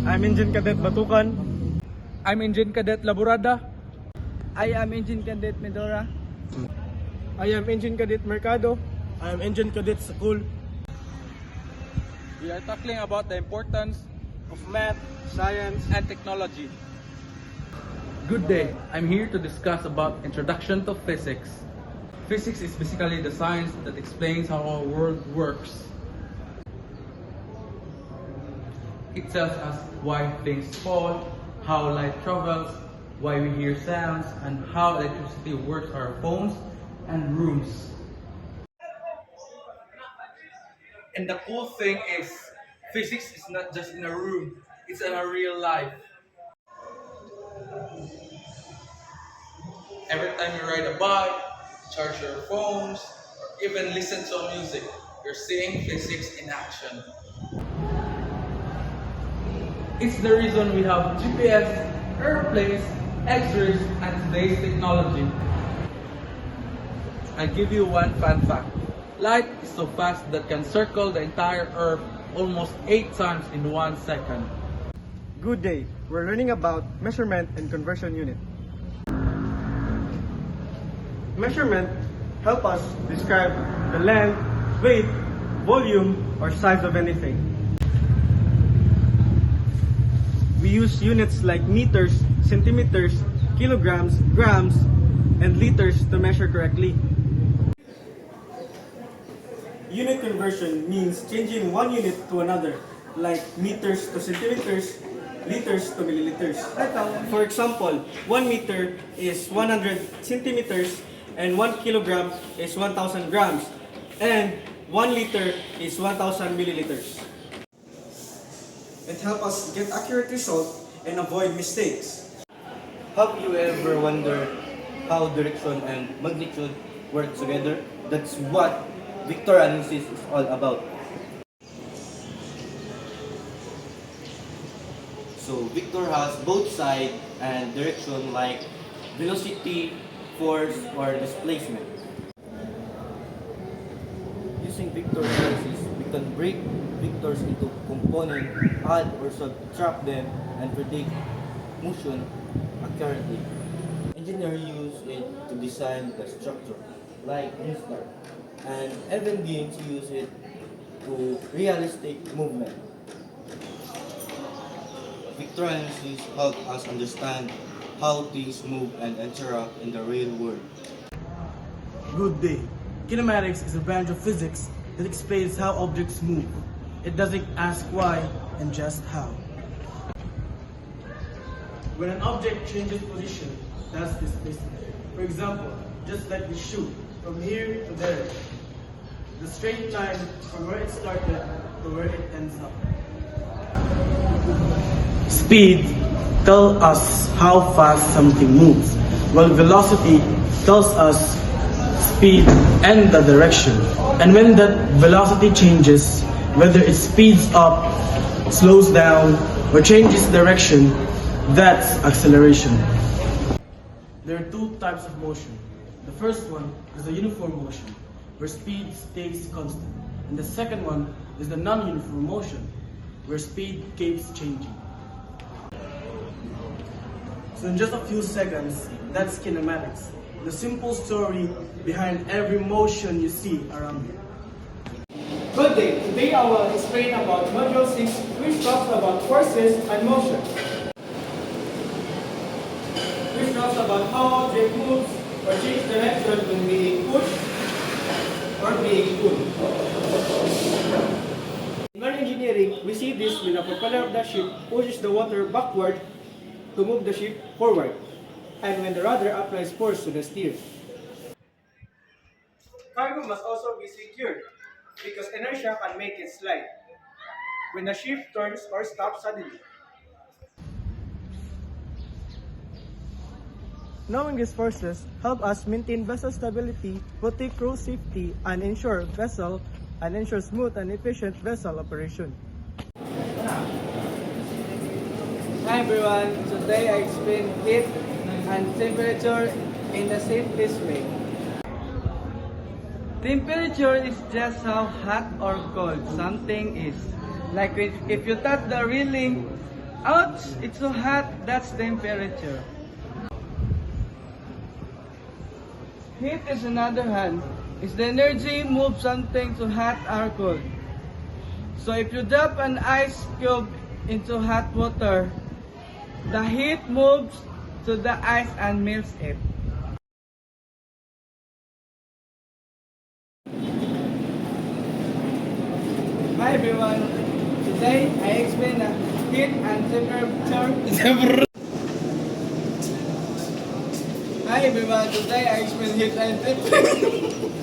I'm Engine Cadet Batucan. I'm Engine Cadet Laburada. I am Engine Cadet Medura. I am Engine Cadet Mercado. I am Engine Cadet Sacol. We are tackling about the importance Of math, science, and technology. Good day. I'm here to discuss about Introduction to Physics. Physics is basically the science that explains how our world works. It tells us why things fall, how light travels, why we hear sounds, and how electricity works our phones and rooms. And the cool thing is, physics is not just in a room, it's in a real life. Every time you ride a bike, charge your phones, or even listen to music, you're seeing physics in action. It's the reason we have GPS, airplanes, X-rays, and today's technology. I'll give you one fun fact. Light is so fast that can circle the entire Earth almost 8 times in 1 second. Good day. We're learning about measurement and conversion unit. Measurement help us describe the length, weight, volume, or size of anything. We use units like meters, centimeters, kilograms, grams, and liters to measure correctly. Unit conversion means changing one unit to another, like meters to centimeters, liters to milliliters. For example, 1 meter is 100 centimeters and 1 kilogram is 1,000 grams and 1 liter is 1,000 milliliters. It helps us get accurate results and avoid mistakes. Have you ever wondered how direction and magnitude work together? That's what vector analysis is all about. So vector has both side and direction like velocity, force, or displacement. Using vector analysis, we can break vectors into components, add or subtract them, and predict motion accurately. Engineers use it to design the structure, like instar, and even games use it to realistic movement. Vector analysis helps us understand how things move and interact in the real world. Good day. Kinematics is a branch of physics that explains how objects move. It doesn't ask why and just how. When an object changes position, that's displacement. For example, just like the shoe, from here to there. The straight line from where it started to where it ends up. Speed tells us how fast something moves, while velocity tells us speed and the direction. And when that velocity changes, whether it speeds up, slows down, or changes direction, that's acceleration. There are 2 types of motion. The first one is the uniform motion, where speed stays constant. And the second one is the non-uniform motion, where speed keeps changing. So in just a few seconds, that's kinematics, the simple story behind every motion you see around you. Good day. Today I will explain about Module 6, which talks about forces and motion. Which talks about how object moves or change direction when being pushed or being pulled. In marine engineering, we see this when a propeller of the ship pushes the water backward to move the ship forward, and when the rudder applies force to the steer. Cargo must also be secured, because inertia can make it slide when the ship turns or stops suddenly. Knowing these forces help us maintain vessel stability, protect crew safety, and ensure smooth and efficient vessel operation. Hi everyone, today I explain heat and temperature in the simplest way. Temperature is just how hot or cold something is. Like if you touch the railing, Ouch! It's so hot. That's temperature. Heat is another hand. It's the energy move something to hot or cold. So if you drop an ice cube into hot water, the heat moves to the ice and melts it. Hi everyone. Today I explain the heat and temperature. Hi everyone. Today I explain heat and temperature.